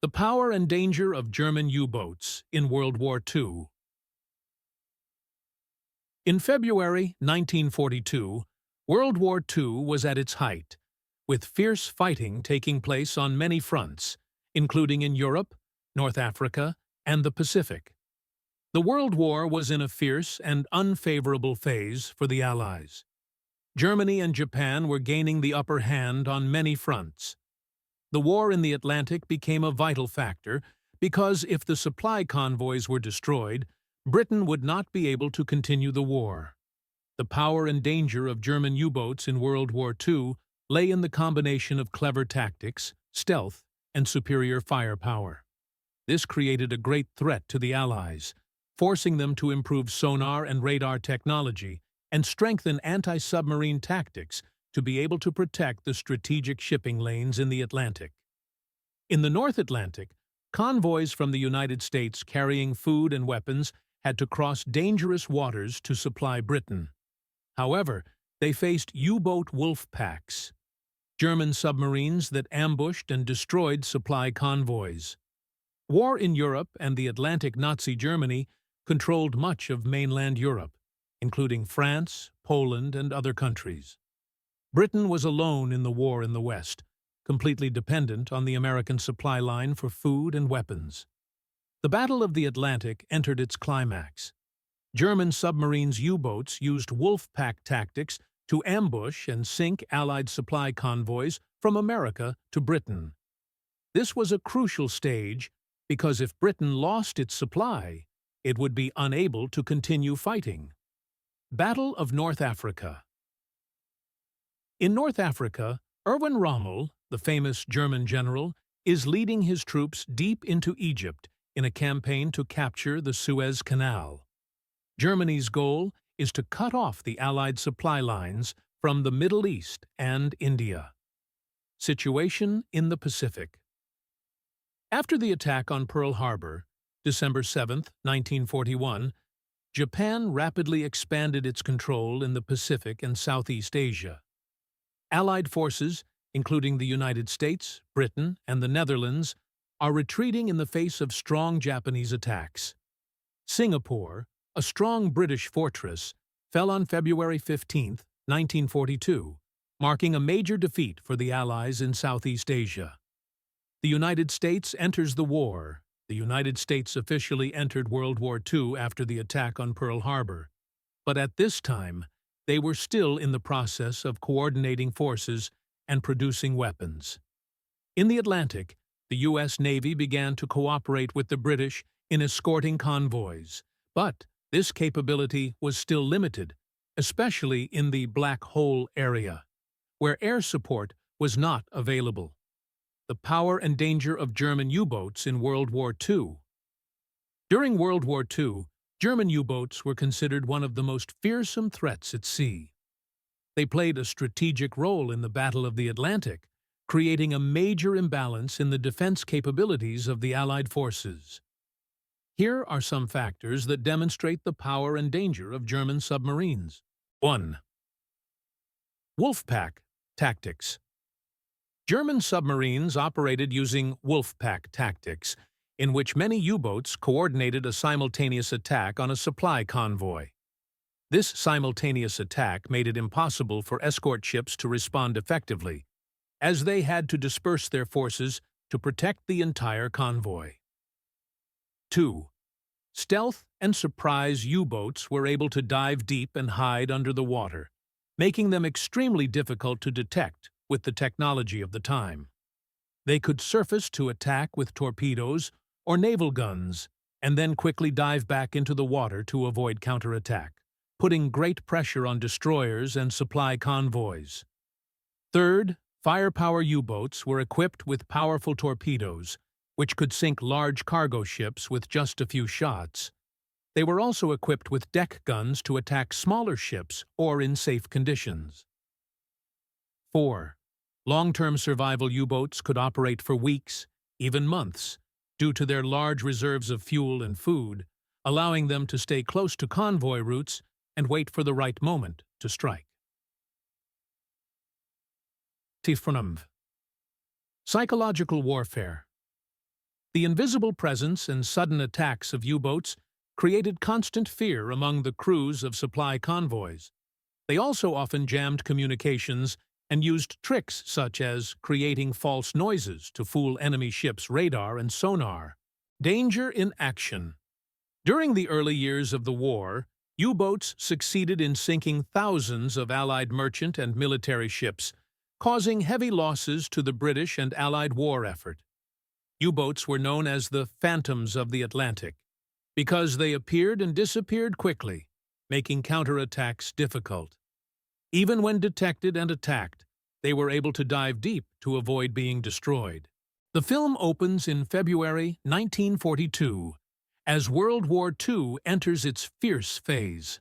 The power and danger of German U-boats in World War II. In February 1942, World War II was at its height, with fierce fighting taking place on many fronts, including in Europe, North Africa, and the Pacific. The World War was in a fierce and unfavorable phase for the Allies. Germany and Japan were gaining the upper hand on many fronts. The war in the Atlantic became a vital factor because if the supply convoys were destroyed, Britain would not be able to continue the war. The power and danger of German U-boats in World War II lay in the combination of clever tactics, stealth, and superior firepower. This created a great threat to the Allies, forcing them to improve sonar and radar technology and strengthen anti-submarine tactics to be able to protect the strategic shipping lanes in the Atlantic. In the North Atlantic, convoys from the United States carrying food and weapons had to cross dangerous waters to supply Britain. However, they faced U-boat wolf packs, German submarines that ambushed and destroyed supply convoys. War in Europe and the Atlantic Nazi Germany controlled much of mainland Europe, including France, Poland, and other countries. Britain was alone in the war in the West, completely dependent on the American supply line for food and weapons. The Battle of the Atlantic entered its climax. German submarines' U-boats used wolf pack tactics to ambush and sink Allied supply convoys from America to Britain. This was a crucial stage because if Britain lost its supply, it would be unable to continue fighting. Battle of North Africa. In North Africa, Erwin Rommel, the famous German general, is leading his troops deep into Egypt in a campaign to capture the Suez Canal. Germany's goal is to cut off the Allied supply lines from the Middle East and India. Situation in the Pacific. After the attack on Pearl Harbor, December 7, 1941, Japan rapidly expanded its control in the Pacific and Southeast Asia. Allied forces, including the United States, Britain, and the Netherlands, are retreating in the face of strong Japanese attacks. Singapore, a strong British fortress, fell on February 15, 1942, marking a major defeat for the Allies in Southeast Asia. The United States enters the war. The United States officially entered World War II after the attack on Pearl Harbor, but at this time, they were still in the process of coordinating forces and producing weapons. In the Atlantic, the U.S. Navy began to cooperate with the British in escorting convoys, but this capability was still limited, especially in the Black Hole area, where air support was not available. The power and danger of German U-boats in World War II. During World War II, German U-boats were considered one of the most fearsome threats at sea. They played a strategic role in the Battle of the Atlantic, creating a major imbalance in the defense capabilities of the Allied forces. Here are some factors that demonstrate the power and danger of German submarines. 1. Wolfpack tactics. German submarines operated using wolfpack tactics, in which many U-boats coordinated a simultaneous attack on a supply convoy. This simultaneous attack made it impossible for escort ships to respond effectively, as they had to disperse their forces to protect the entire convoy. 2. Stealth and surprise U-boats were able to dive deep and hide under the water, making them extremely difficult to detect with the technology of the time. They could surface to attack with torpedoes or naval guns, and then quickly dive back into the water to avoid counterattack, putting great pressure on destroyers and supply convoys. Third, firepower U-boats were equipped with powerful torpedoes, which could sink large cargo ships with just a few shots. They were also equipped with deck guns to attack smaller ships or in safe conditions. 4. Long-term survival U-boats could operate for weeks, even months, due to their large reserves of fuel and food, allowing them to stay close to convoy routes and wait for the right moment to strike. Psychological warfare. The invisible presence and sudden attacks of U-boats created constant fear among the crews of supply convoys. They also often jammed communications and used tricks such as creating false noises to fool enemy ships' radar and sonar. Danger in action. During the early years of the war, U-boats succeeded in sinking thousands of Allied merchant and military ships, causing heavy losses to the British and Allied war effort. U-boats were known as the Phantoms of the Atlantic because they appeared and disappeared quickly, making counterattacks difficult. Even when detected and attacked, they were able to dive deep to avoid being destroyed. The film opens in February 1942 as World War II enters its fierce phase.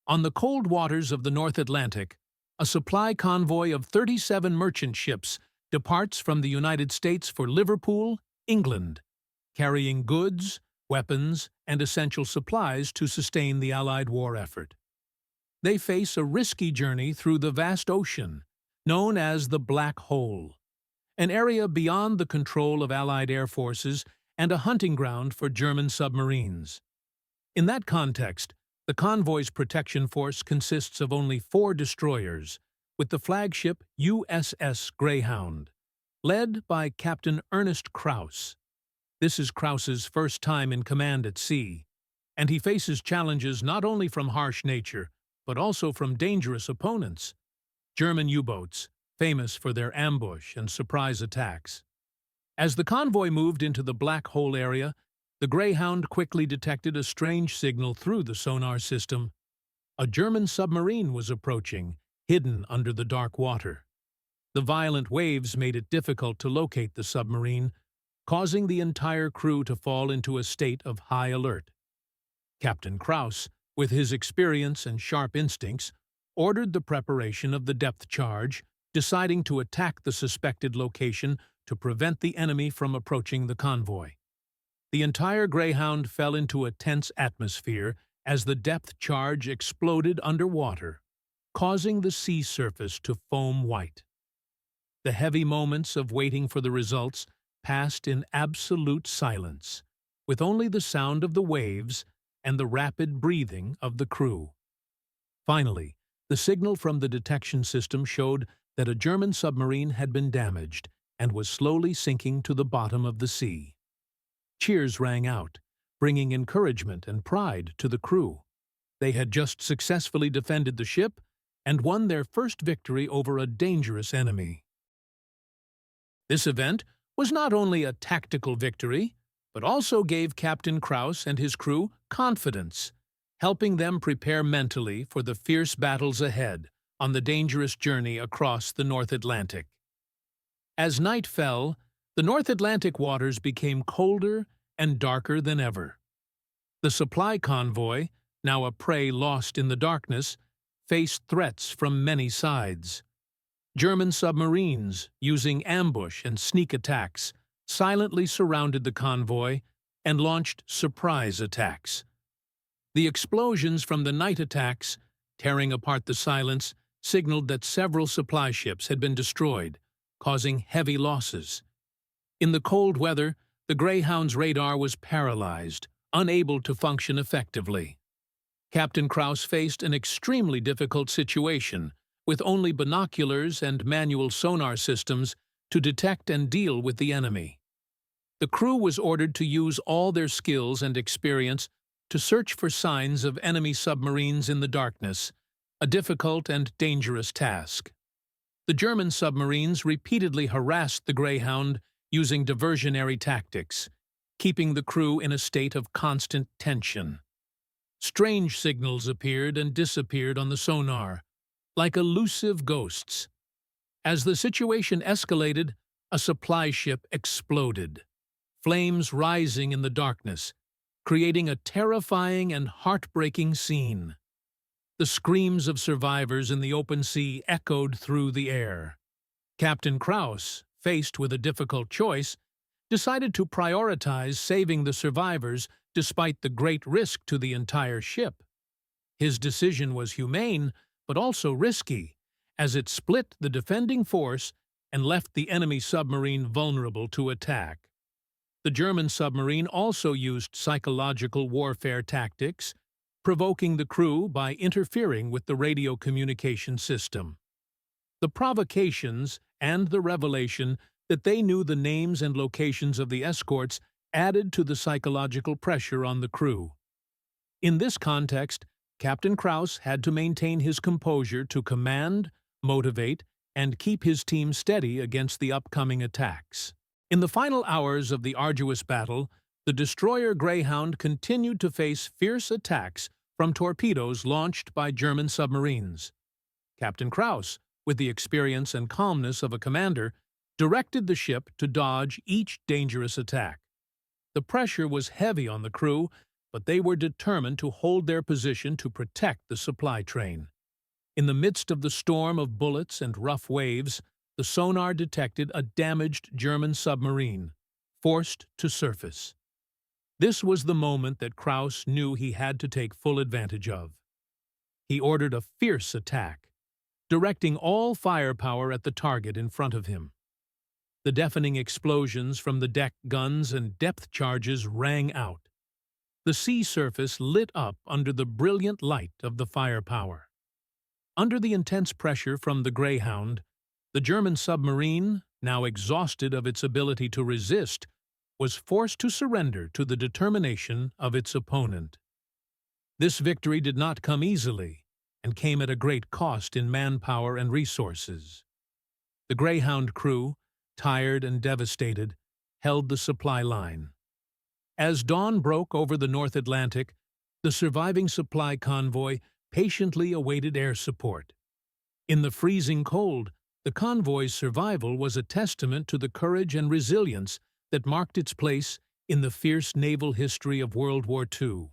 On the cold waters of the North Atlantic, a supply convoy of 37 merchant ships departs from the United States for Liverpool, England, carrying goods, weapons, and essential supplies to sustain the Allied war effort. They face a risky journey through the vast ocean, known as the Black Hole, an area beyond the control of Allied air forces and a hunting ground for German submarines. In that context, the convoy's protection force consists of only 4 destroyers, with the flagship USS Greyhound, led by Captain Ernest Krause. This is Krause's first time in command at sea, and he faces challenges not only from harsh nature, but also from dangerous opponents, German U-boats, famous for their ambush and surprise attacks. As the convoy moved into the Black Hole area, the Greyhound quickly detected a strange signal through the sonar system. A German submarine was approaching, hidden under the dark water. The violent waves made it difficult to locate the submarine, causing the entire crew to fall into a state of high alert. Captain Krause, with his experience and sharp instincts, ordered the preparation of the depth charge, deciding to attack the suspected location to prevent the enemy from approaching the convoy. The entire Greyhound fell into a tense atmosphere as the depth charge exploded underwater, causing the sea surface to foam white. The heavy moments of waiting for the results passed in absolute silence, with only the sound of the waves and the rapid breathing of the crew. Finally, the signal from the detection system showed that a German submarine had been damaged and was slowly sinking to the bottom of the sea. Cheers rang out, bringing encouragement and pride to the crew. They had just successfully defended the ship and won their first victory over a dangerous enemy. This event was not only a tactical victory, but also gave Captain Krause and his crew confidence, helping them prepare mentally for the fierce battles ahead on the dangerous journey across the North Atlantic. As night fell, the North Atlantic waters became colder and darker than ever. The supply convoy, now a prey lost in the darkness, faced threats from many sides. German submarines, using ambush and sneak attacks, silently surrounded the convoy and launched surprise attacks. The explosions from the night attacks, tearing apart the silence, signaled that several supply ships had been destroyed, causing heavy losses. In the cold weather, the Greyhound's radar was paralyzed, unable to function effectively. Captain Krause faced an extremely difficult situation, with only binoculars and manual sonar systems to detect and deal with the enemy. The crew was ordered to use all their skills and experience to search for signs of enemy submarines in the darkness, a difficult and dangerous task. The German submarines repeatedly harassed the Greyhound using diversionary tactics, keeping the crew in a state of constant tension. Strange signals appeared and disappeared on the sonar, like elusive ghosts. As the situation escalated, a supply ship exploded, flames rising in the darkness, creating a terrifying and heartbreaking scene. The screams of survivors in the open sea echoed through the air. Captain Krause, faced with a difficult choice, decided to prioritize saving the survivors despite the great risk to the entire ship. His decision was humane, but also risky, as it split the defending force and left the enemy submarine vulnerable to attack. The German submarine also used psychological warfare tactics, provoking the crew by interfering with the radio communication system. The provocations and the revelation that they knew the names and locations of the escorts added to the psychological pressure on the crew. In this context, Captain Krauss had to maintain his composure to command, motivate, and keep his team steady against the upcoming attacks. In the final hours of the arduous battle, the destroyer Greyhound continued to face fierce attacks from torpedoes launched by German submarines. Captain Krauss, with the experience and calmness of a commander, directed the ship to dodge each dangerous attack. The pressure was heavy on the crew, but they were determined to hold their position to protect the supply train. In the midst of the storm of bullets and rough waves, the sonar detected a damaged German submarine, forced to surface. This was the moment that Krauss knew he had to take full advantage of. He ordered a fierce attack, directing all firepower at the target in front of him. The deafening explosions from the deck guns and depth charges rang out. The sea surface lit up under the brilliant light of the firepower. Under the intense pressure from the Greyhound, the German submarine, now exhausted of its ability to resist, was forced to surrender to the determination of its opponent. This victory did not come easily, and came at a great cost in manpower and resources. The Greyhound crew, tired and devastated, held the supply line. As dawn broke over the North Atlantic, the surviving supply convoy patiently awaited air support. In the freezing cold, the convoy's survival was a testament to the courage and resilience that marked its place in the fierce naval history of World War II.